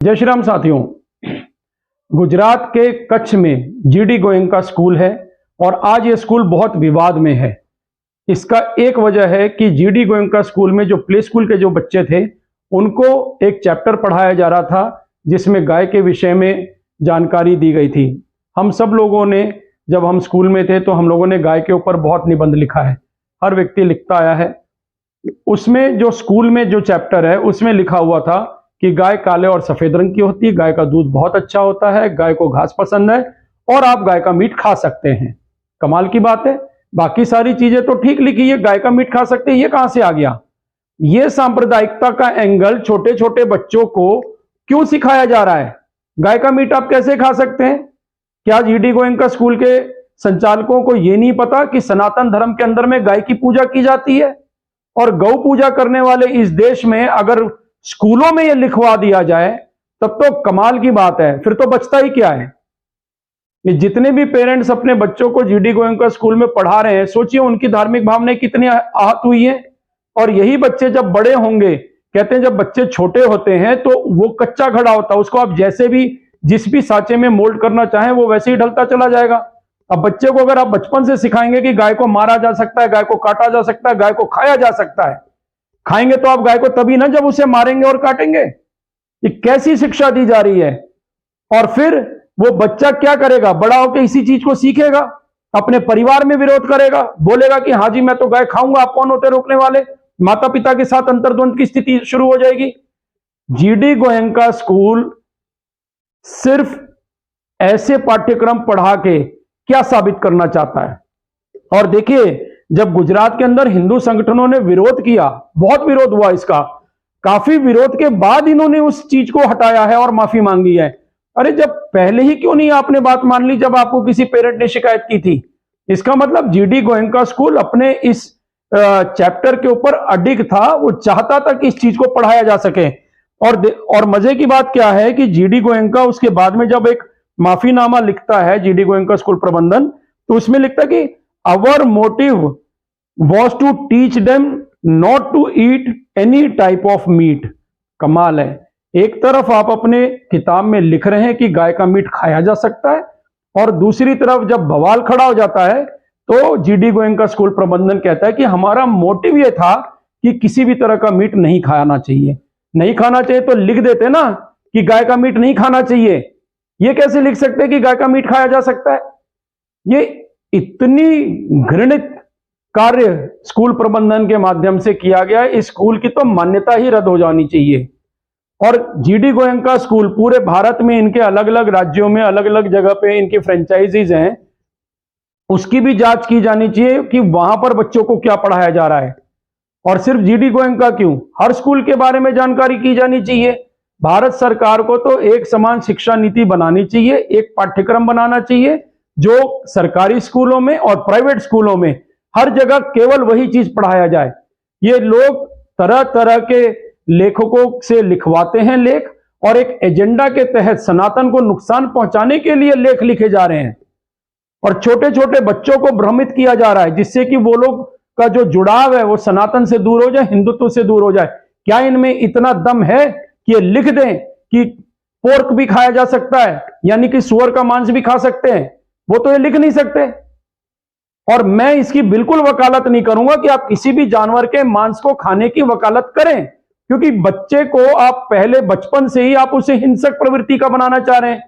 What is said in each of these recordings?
जय श्री राम साथियों। गुजरात के कच्छ में जीडी गोयंका स्कूल है और आज ये स्कूल बहुत विवाद में है। इसका एक वजह है कि जीडी गोयंका स्कूल में जो प्ले स्कूल के जो बच्चे थे उनको एक चैप्टर पढ़ाया जा रहा था जिसमें गाय के विषय में जानकारी दी गई थी। हम सब लोगों ने जब हम स्कूल में थे तो हम लोगों ने गाय के ऊपर बहुत निबंध लिखा है, हर व्यक्ति लिखता आया है। उसमें जो स्कूल में जो चैप्टर है उसमें लिखा हुआ था कि गाय काले और सफेद रंग की होती है, गाय का दूध बहुत अच्छा होता है, गाय को घास पसंद है और आप गाय का मीट खा सकते हैं। कमाल की बात है, बाकी सारी चीजें तो ठीक लिखी है, गाय का मीट खा सकते हैं, ये कहां से आ गया? ये सांप्रदायिकता का एंगल छोटे छोटे बच्चों को क्यों सिखाया जा रहा है? गाय का मीट आप कैसे खा सकते हैं? क्या जीडी गोयंका स्कूल के संचालकों को यह नहीं पता कि सनातन धर्म के अंदर में गाय की पूजा की जाती है? और गौ पूजा करने वाले इस देश में अगर स्कूलों में यह लिखवा दिया जाए तब तो कमाल की बात है। फिर तो बचता ही क्या है? ये जितने भी पेरेंट्स अपने बच्चों को जीडी गोयंका स्कूल में पढ़ा रहे हैं, सोचिए उनकी धार्मिक भावनाएं कितनी आहत हुई है। और यही बच्चे जब बड़े होंगे, कहते हैं जब बच्चे छोटे होते हैं तो वो कच्चा घड़ा होता है, उसको आप जैसे भी जिस भी सांचे में मोल्ड करना चाहें वो वैसे ही ढलता चला जाएगा। अब बच्चे को अगर आप बचपन से सिखाएंगे कि गाय को मारा जा सकता है, गाय को काटा जा सकता है, गाय को खाया जा सकता है, खाएंगे तो आप गाय को तभी ना जब उसे मारेंगे और काटेंगे। ये कैसी शिक्षा दी जा रही है? और फिर वो बच्चा क्या करेगा? बड़ा होकर इसी चीज को सीखेगा, अपने परिवार में विरोध करेगा, बोलेगा कि हाँ जी मैं तो गाय खाऊंगा, आप कौन होते रोकने वाले? माता पिता के साथ अंतर्द्वंद की स्थिति शुरू हो जाएगी। जीडी गोयंका स्कूल सिर्फ ऐसे पाठ्यक्रम पढ़ा के क्या साबित करना चाहता है? और देखिए, जब गुजरात के अंदर हिंदू संगठनों ने विरोध किया, बहुत विरोध हुआ इसका, काफी विरोध के बाद इन्होंने उस चीज को हटाया है और माफी मांगी है। अरे जब पहले ही क्यों नहीं आपने बात मान ली जब आपको किसी पेरेंट ने शिकायत की थी? इसका मतलब जीडी गोयंका स्कूल अपने इस चैप्टर के ऊपर अडिग था, वो चाहता था कि इस चीज को पढ़ाया जा सके। और मजे की बात क्या है कि जीडी गोयंका उसके बाद में जब एक माफीनामा लिखता है जीडी गोयंका स्कूल प्रबंधन, तो उसमें लिखता है कि our motive was to teach them not to eat any type of meat. कमाल है, एक तरफ आप अपने किताब में लिख रहे हैं कि गाय का मीट खाया जा सकता है और दूसरी तरफ जब बवाल खड़ा हो जाता है तो जीडी गोयंका स्कूल प्रबंधन कहता है कि हमारा मोटिव यह था कि किसी भी तरह का मीट नहीं खाना चाहिए। नहीं खाना चाहिए तो लिख देते ना कि गाय का मीट नहीं खाना चाहिए। ये कैसे लिख सकते हैं कि गाय का मीट खाया जा सकता है? ये इतनी घृणित कार्य स्कूल प्रबंधन के माध्यम से किया गया है, इस स्कूल की तो मान्यता ही रद्द हो जानी चाहिए। और जीडी गोयंका स्कूल पूरे भारत में, इनके अलग अलग राज्यों में अलग अलग जगह पे इनकी फ्रेंचाइजीज हैं, उसकी भी जांच की जानी चाहिए कि वहां पर बच्चों को क्या पढ़ाया जा रहा है। और सिर्फ जीडी गोयंका क्यों, हर स्कूल के बारे में जानकारी की जानी चाहिए। भारत सरकार को तो एक समान शिक्षा नीति बनानी चाहिए, एक पाठ्यक्रम बनाना चाहिए जो सरकारी स्कूलों में और प्राइवेट स्कूलों में हर जगह केवल वही चीज पढ़ाया जाए। ये लोग तरह तरह के लेखकों से लिखवाते हैं लेख, और एक एजेंडा के तहत सनातन को नुकसान पहुंचाने के लिए लेख लिखे जा रहे हैं और छोटे छोटे बच्चों को भ्रमित किया जा रहा है जिससे कि वो लोग का जो जुड़ाव है वो सनातन से दूर हो जाए, हिंदुत्व से दूर हो जाए। क्या इनमें इतना दम है कि ये लिख दें कि पोर्क भी खाया जा सकता है, यानी कि सुअर का मांस भी खा सकते हैं? वो तो ये लिख नहीं सकते। और मैं इसकी बिल्कुल वकालत नहीं करूंगा कि आप किसी भी जानवर के मांस को खाने की वकालत करें, क्योंकि बच्चे को आप पहले बचपन से ही आप उसे हिंसक प्रवृत्ति का बनाना चाह रहे हैं।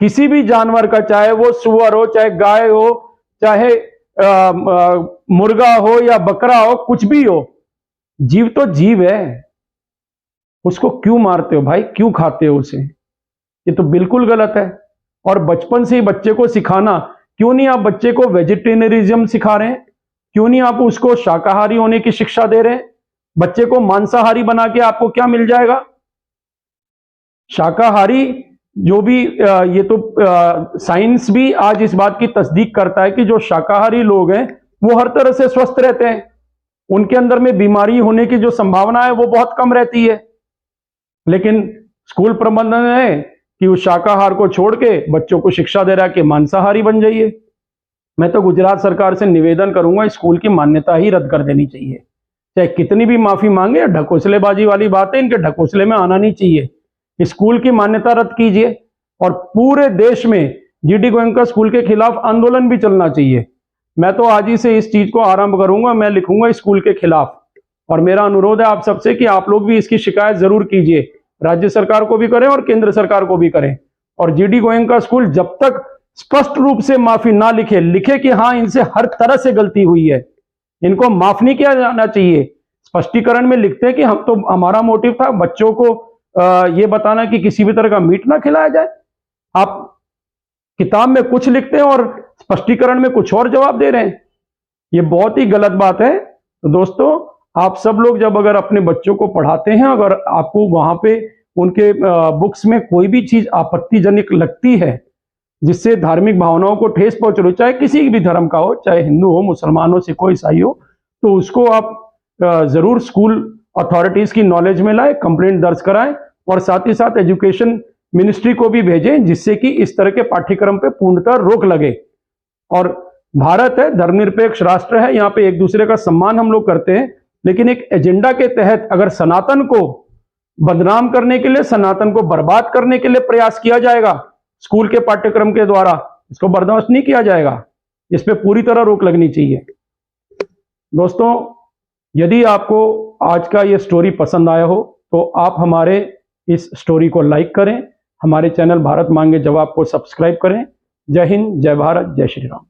किसी भी जानवर का, चाहे वो सुअर हो, चाहे गाय हो, चाहे मुर्गा हो या बकरा हो, कुछ भी हो, जीव तो जीव है, उसको क्यों मारते हो भाई? क्यों खाते हो उसे? ये तो बिल्कुल गलत है। और बचपन से ही बच्चे को सिखाना, क्यों नहीं आप बच्चे को वेजिटेरियनिज्म सिखा रहे हैं? क्यों नहीं आप उसको शाकाहारी होने की शिक्षा दे रहे हैं? बच्चे को मांसाहारी बना के आपको क्या मिल जाएगा? शाकाहारी जो भी ये तो साइंस भी आज इस बात की तस्दीक करता है कि जो शाकाहारी लोग हैं वो हर तरह से स्वस्थ रहते हैं, उनके अंदर में बीमारी होने की जो संभावना है वो बहुत कम रहती है। लेकिन स्कूल प्रबंधन है कि उस शाकाहार को छोड़ के बच्चों को शिक्षा दे रहा है कि मांसाहारी बन जाइए। मैं तो गुजरात सरकार से निवेदन करूंगा, स्कूल की मान्यता ही रद्द कर देनी चाहिए, चाहे कितनी भी माफी मांगे। ढकोसलेबाजी वाली बात है, इनके ढकोसले में आना नहीं चाहिए। स्कूल की मान्यता रद्द कीजिए और पूरे देश में जीडी गोयनका स्कूल के खिलाफ आंदोलन भी चलना चाहिए। मैं तो आज ही से इस चीज को आरंभ करूंगा, मैं लिखूंगा स्कूल के खिलाफ। और मेरा अनुरोध है आप सबसे कि आप लोग भी इसकी शिकायत जरूर कीजिए, राज्य सरकार को भी करें और केंद्र सरकार को भी करें। और जीडी गोयनका स्कूल जब तक स्पष्ट रूप से माफी ना लिखे कि हाँ इनसे हर तरह से गलती हुई है, इनको माफ नहीं किया जाना चाहिए। स्पष्टीकरण में लिखते हैं कि हम तो हमारा मोटिव था बच्चों को ये बताना कि किसी भी तरह का मीट ना खिलाया जाए। आप किताब में कुछ लिखते हैं और स्पष्टीकरण में कुछ और जवाब दे रहे हैं, ये बहुत ही गलत बात है। तो दोस्तों, आप सब लोग जब अगर अपने बच्चों को पढ़ाते हैं, अगर आपको वहां पे उनके बुक्स में कोई भी चीज आपत्तिजनक लगती है जिससे धार्मिक भावनाओं को ठेस पहुंच रही, चाहे किसी भी धर्म का हो, चाहे हिंदू हो, मुसलमान हो, सिख हो, ईसाई हो, तो उसको आप जरूर स्कूल अथॉरिटीज की नॉलेज में लाए, कंप्लेंट दर्ज कराएं और साथ ही साथ एजुकेशन मिनिस्ट्री को भी भेजें, जिससे कि इस तरह के पाठ्यक्रम पे पूर्णतः रोक लगे। और भारत है, धर्मनिरपेक्ष राष्ट्र है, यहाँ पे एक दूसरे का सम्मान हम लोग करते हैं, लेकिन एक एजेंडा के तहत अगर सनातन को बदनाम करने के लिए, सनातन को बर्बाद करने के लिए प्रयास किया जाएगा स्कूल के पाठ्यक्रम के द्वारा, इसको बर्दाश्त नहीं किया जाएगा। इस पे पूरी तरह रोक लगनी चाहिए। दोस्तों, यदि आपको आज का ये स्टोरी पसंद आया हो तो आप हमारे इस स्टोरी को लाइक करें, हमारे चैनल भारत मांगे जवाब को सब्सक्राइब करें। जय हिंद, जय भारत, जय श्री राम।